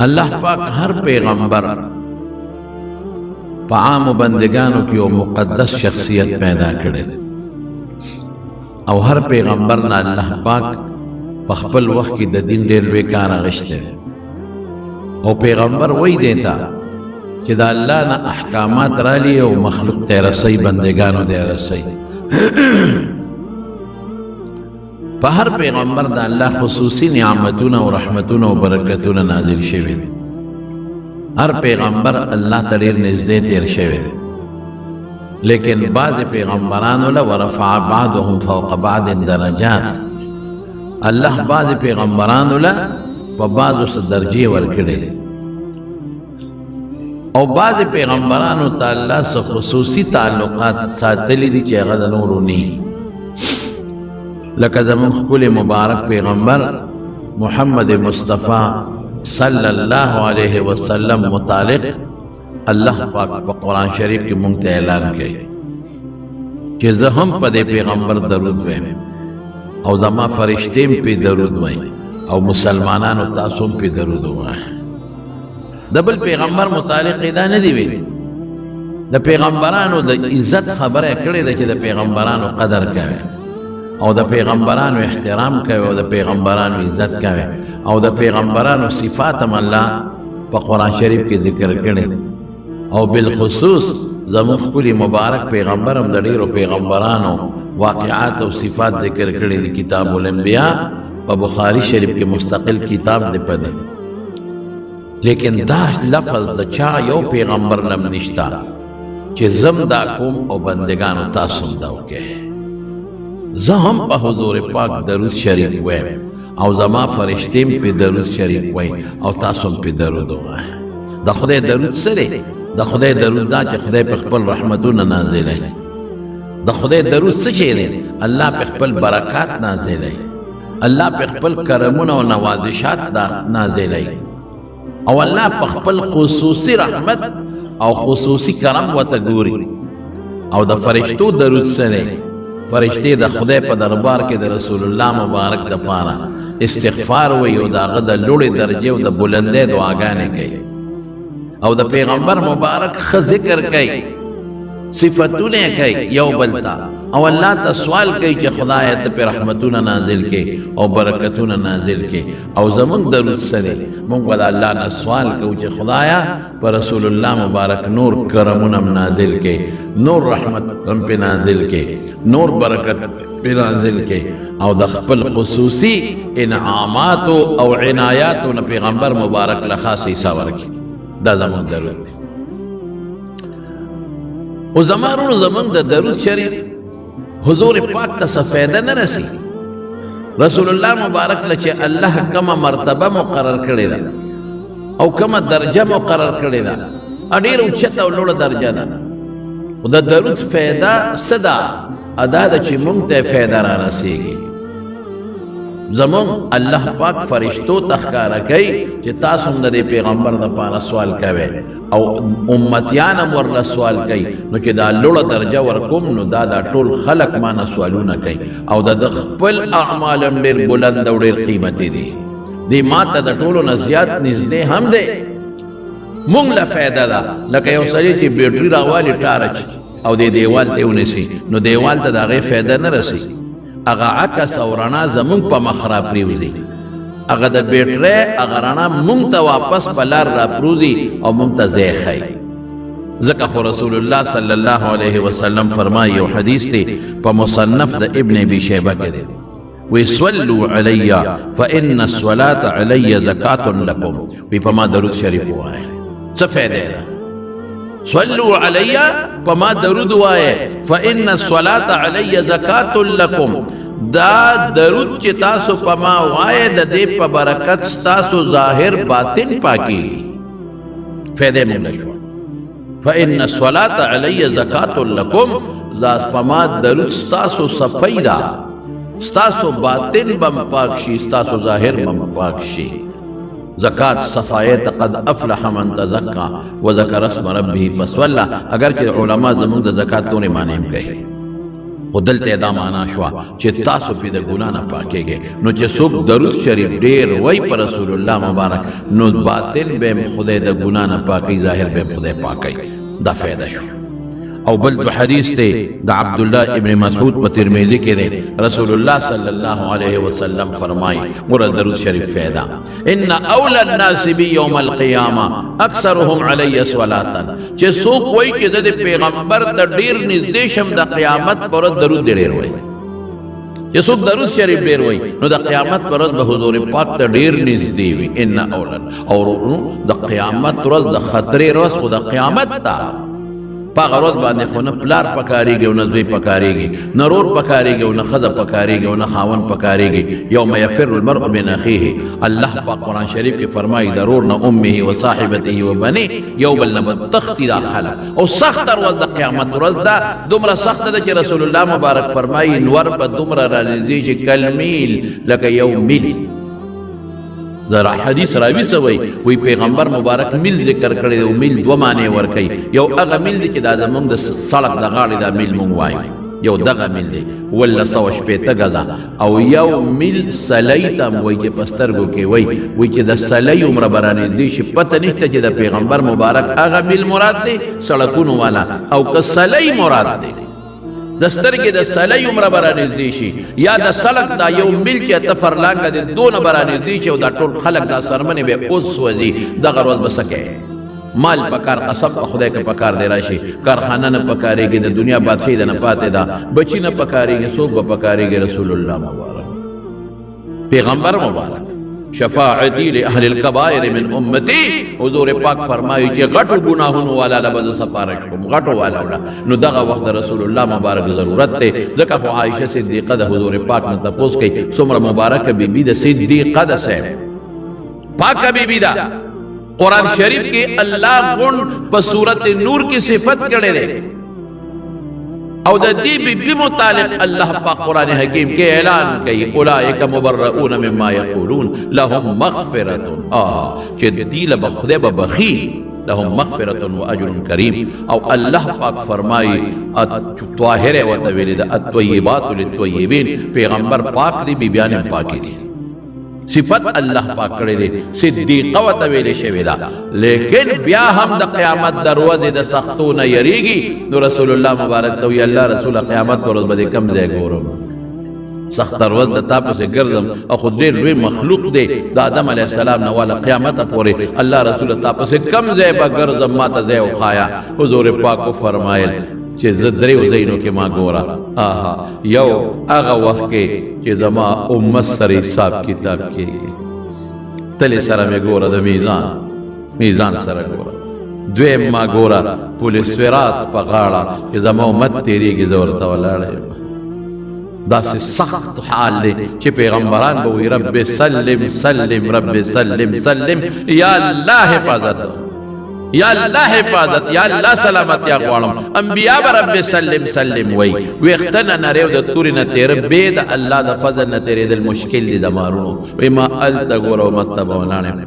اللہ پاک ہر پیغمبر پا عام بندگانو کی وہ مقدس شخصیت پیدا کرے او ہر پیغمبر نا اللہ پاک پا خپل وقت کی دا دین دیر بیکار غشتے او پیغمبر وہی دیتا کہ دا اللہ نا احکامات را لی او مخلوق تے رسی بندگانو دے رسی پا ہر پیغمبر دا اللہ خصوصی نعمتون و رحمتون و برکتون نازل شوید ہر پیغمبر اللہ تریر نزدے تیر شوید لیکن بعض پیغمبرانو ورفع بعضهم فوق بعض درجات اللہ بعض پیغمبرانو پا بعضو سے درجے ورکڑے او بعض پیغمبرانو تا اللہ سے خصوصی تعلقات ساتلی دی چے غد نورو نی لکہ زمان خکل مبارک پیغمبر محمد مصطفیٰ صلی اللہ علیہ وسلم متعلق اللہ پاک پا قرآن شریف کی منگت اعلان گئی کہ زہم پا دے پیغمبر درود ویم او زما فرشتیم پی درود ویم او مسلمانانو تاسوم پی درود ویم دبل پیغمبر متعلق دا ندی ویم دا پیغمبرانو دا عزت خبر اکڑی دا کہ دا پیغمبرانو قدر کرے او دا پیغمبرانو احترام کرے او دا پیغمبرانو عزت کرے او دا پیغمبرانو صفاتم اللہ پا قرآن شریف کی ذکر کرے او بالخصوص زمون کلی مبارک پیغمبرم دا دیرو پیغمبرانو واقعات و صفات ذکر کرے دی کتاب الانبیاء پا بخاری شریف کی مستقل کتاب دے پدے لیکن دا لفظ دا چاہ یو پیغمبر نم نشتا چہ زم دا کم او بندگانو تاسم داو کے زہم پا حضور پاک درود شریف ویم او زما فرشتیم پی درود شریف ویم او تاسم پی درود ویم دا خدای درود سرے دا خدای درود دا چہ خدای پی خپل رحمتون نازل ہے دا خدای درود سچے دے اللہ پی خپل برکات نازل ہے اللہ پی خپل کرمون و نوازشات نازل ہے او اللہ پی خپل خصوصی رحمت او خصوصی کرم و تگوری او دا فرشتو درود سرے فرشتے دا خدای پا دربار کے دا رسول اللہ مبارک دا پارا استغفار وی او دا غدا لوڑی درجے و دا بلندے دعاگانے گئی او دا پیغمبر مبارک ذکر کئی صفتونے کئی یو بلتا او اللہ تا سوال کئی کہ خدایت پہ رحمتون نازل کے او برکتون نازل کے او زمان درود سرے منگ بدا اللہ نا سوال کئی کہ خدایا پہ رسول اللہ مبارک نور کرمونم نازل کے نور رحمت پہ نازل کے نور برکت پہ نازل کے او دا خپل خصوصی انعامات او عنایات نا پیغمبر مبارک لخاصی ساور کی دا زمان درود دی و زمان دا درود شریف حضور پاک تا سفیدہ نہ رسی رسول اللہ مبارک لچے اللہ کما مرتبہ مقرر کرے دا او کما درجہ مقرر کرے دا اڈیر اچھتا و لوڑ درجہ دا دا درود فیدہ صدا ادا دا چی منگتے فیدہ را رسی گی زمان اللہ پاک فرشتو تخکارا کئی چی تاسم دا دے پیغمبر دا پانا سوال کوئے او امتیانم ورلا سوال کئی نو کہ دا لوڑا درجہ ورکم نو دا طول خلق مانا سوالونا کئی او دا خپل اعمالم دیر بلند و دیر قیمتی دی ماتا دا طولو نزیاد نزدے ہم دے مونگ لفیدہ دا لکہ یو سجی چی بیٹری راوالی ٹارچ او دے دیوال تیونے سی نو دیوال تا دا غی فیدہ نرسی اگا عکس او رنا زمونگ پا مخرا پریوزی اگا دا بیٹرے اگا رنا مونگ تا واپس بلار را پروزی او مونگ تا زیخائی ذکر رسول اللہ صلی اللہ علیہ وسلم فرمائی و حدیث تے پا مصنف دا ابن ابی شیبہ کے دے وَيْسْوَلُّوا عَلَيَّ فَإِنَّ الصَّلَاةَ عَلَيَّ زَكَاةٌ لَكُمْ بھی پا ما درود شریف ہوا ہے سفید ہے صلوا علیہ پما درود وائے فإن الصلاة علی زکاة لکم دا درود چی تاسو پما وائے دا دے پا برکت تاسو ظاہر باطن پاکی فیدے مونشوا فإن الصلاة علی زکاة لکم دا پما درود ستاسو صفیدہ ستاسو باطن بم پاکشی ستاسو ظاہر بم پاکشی زکاة صفایت قد افلح من تزکا وذکر اسم ربه فصولا اگرچہ علماء زمان دا زکاة دونے معنی ہم کہے خو دلته دا معنا شوه چې تاسو پې د ګناه نه پاکېږئ. نو چې څوک درود شریف ډېر وایي په رسول الله مبارک نو باطن به یم خدای د ګناه نه پاکوي، ظاهر به یم خدای پاکوي. دا فایده شو. او بل دو حدیث ته د عبدالله ابن مسعود په ترمذی کې دی، رسول الله صلی الله علیه وسلم فرمایي ګوره درود شریف فایده، ان اولى الناس بي يوم القيامه اکثرهم علی صلاة. چې څوک وایي چې د پیغمبر د ډیر نږدې شم د قیامت پر ورځ درود ډیر وایي، چې څوک درود شریف ډیر وایي نو د قیامت پر ورځ به حضور پاک ته ډیر نږدې وي. ان اولى او د قیامت ورځ د خطرې ورځ خو د قیامت ته پاغه ورځ باندې خو نه پلار پکارېږي او نه زوی پکارېږي، نه رور پکارېږي او نه ښځه پکارېږي او نه خاوند پکارېږي. یوم یفر المرء من اخیه، الله پاک قرآن شریف کې فرمایي د رور نه امه و صاحبته و بنی، یو بل نه به تختی دا خلک. او سخت ورځ د قیامت ورځ ده، دومره سخته ده چې رسول الله مبارک فرمایي نور به دومره رانږدې شي کالمیل، لکه یو میل. ذرا حدیث راوی سوی وی پیغمبر مبارک میل ذکر کړی او میل دو معنی ورکي. یو هغه میل دی چې دا زمونږ د سړک د غاړې دا میل مونږ وایو، یو دغه میل دی ولا 180 غزا. او یو میل سلی ته وایي چې په سترګو کې وایي چې د سلی عمره به رانږدې شي. پته نشته چې د پیغمبر مبارک هغه میل مراد دی سړکونو والا او که سلی مراد دی د سترګې د سلی عمره به رانږدې شي، یا د سړک دا یو میل چې اته فرلانګه دی دونه به رانږدې شي او دا ټول خلک دا څرمنې به اوس وځي. دغه ورځ به څه کوې؟ مال پکار، قسم په خدای که پکار دی راشي، کارخانه نه پکارېږي، د دنیا بادشاهي ده نه پاتې ده، بچي نه پکارېږي، څوک به پکارېږي؟ رسول الله مبارک پیغمبر مبارک شفاعتی لأهل الكبائر من امتی. حضور پاک فرمایي چې غټو ګناهونو والا له به سفارش کوم، غټو والا ولا. نو دغه وخت رسول الله مبارک ضرورت دی. ځکه خو عائشه صدیقه د حضور پاک نه تپوس کوي څومره مبارکه بیبي د صدیقه ده صاحب پاکه بیبي ده. قرآن شریف کې الله غون په سورت نور کې صفت کړی دی او د دې بیبي متعلق الله پاک قرآن حکیم کې اعلان کوي اولئک مبرؤون مما یقولون لهم مغفرة. چې دی له خدای به بخي، لهم مغفرة واجر کریم. او الله پاک فرمایي طاهره ورته ویلي ده الطیبات للطیبین، پیغمبر پاک دی بیبیان پاکی دي. صفت الله پاک کړی دی، صدیقه ورته ویلې شوې ده. لیکن بیا هم د قیامت دروازې د سختو نه یریږي. نو رسول الله مبارک ته وی الله رسول قیامت پر ورځ به کم ځای ګورم، سخت ورځ د تا پسې ګرځم. او خو ډېر لوی مخلوق دی د آدم علیه السلام نه والا قیامت پورې الله رسول تا پسې کم ځای به ګرځم، ما ته ځای وښایه. حضور پاک فرمایل چې زه دریو ځایونو کې ما ګوره. یو هغه وخت کې چې زما امت سره حساب کتاب کېږي، تلې سره مې ګوره د میزان سره ګوره. دویم ما ګوره پولیس سرات په غاړه چې زما امت تېرېږي، زه ورته ولاړه یم. داسې سخت حال دی چې پیغمبران به وایي رب سلم سلم رب سلم سلم، یا الله حفاظت، یا الله حفاظت، یا الله سلامتیا غواړم. انبیا به رب سلم سلم وای، ویختنه نریو د تورې نه تېره بې د الله د فضل نه تېرېدل مشکل دي د مارونو. وایي ما هلته ګوره امت ته به ولاړم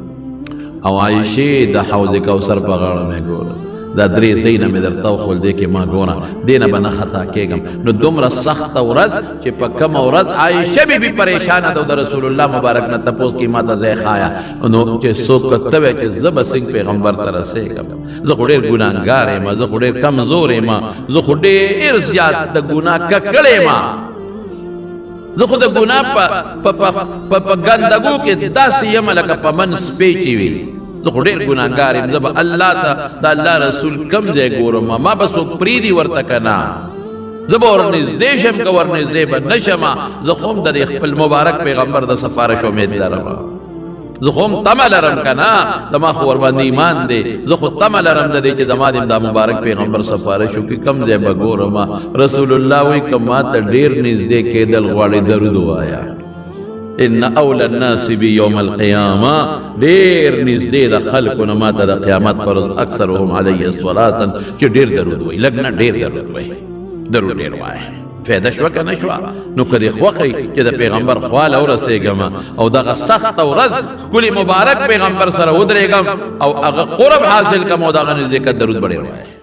او عایشې د حوض کوثر په غاړه مې ګوره. دا درې ځایونه مې درته وښول دی کې ما ګوره، دې نه به نه خطا کېږم. نو دومره سخته ورځ چې په کومه ورځ عایشه بیبي پریشانه ده او د رسول الله مبارک نه تپوس کې ما ته ځای ښایه. نو چې څوک ته وایي چې زه به څنګه پیغمبر ته رسېږم، زه خو ډېر ګناهګار یم، زه خو ډېر کمزور یم، زه خو ډېر زیات د ګناه ککړ یم، زه خو د ګناه په ګندګو کې داسې یم لکه په من سپی چې وي. زه خو ډېر ګناهګار یم، زه به الله ته د الله رسول کم ځای ګورم، ما به څوک پرېږدي ورته که نه، زه به ورنږدې شم که ورنږدې به نه شم. زه خو هم د خپل مبارک پیغمبر د سفارش امید لرم، زه خو هم تمه لرم که نه، زما خو ورباندې ایمان دی. زه خو تمه لرم د دې چې زما د مبارک پیغمبر سفارش وکړي، کم ځای به ګورم. رسول الله وایي که ما ته ډېر نږدې کېدل غواړې درود ووایه. ان اول الناس بي يوم القيامه، ډېر نږدې د خلکو نه ما ته د قیامت پر ورځ اکثرهم علی صلاة، چې ډېر درود وایي، لږ نه ډېر درود وایي، درود ډېر وایي. فایده شوه که نه شوه؟ نو که دې خوښئ چې د پیغمبر خواله ورسېږم او دغه سخته ورځ ښکلي مبارک پیغمبر سره ودرېږم او هغه قرب حاصل کړم او دغه نزدېکت درود به ډېر وایي.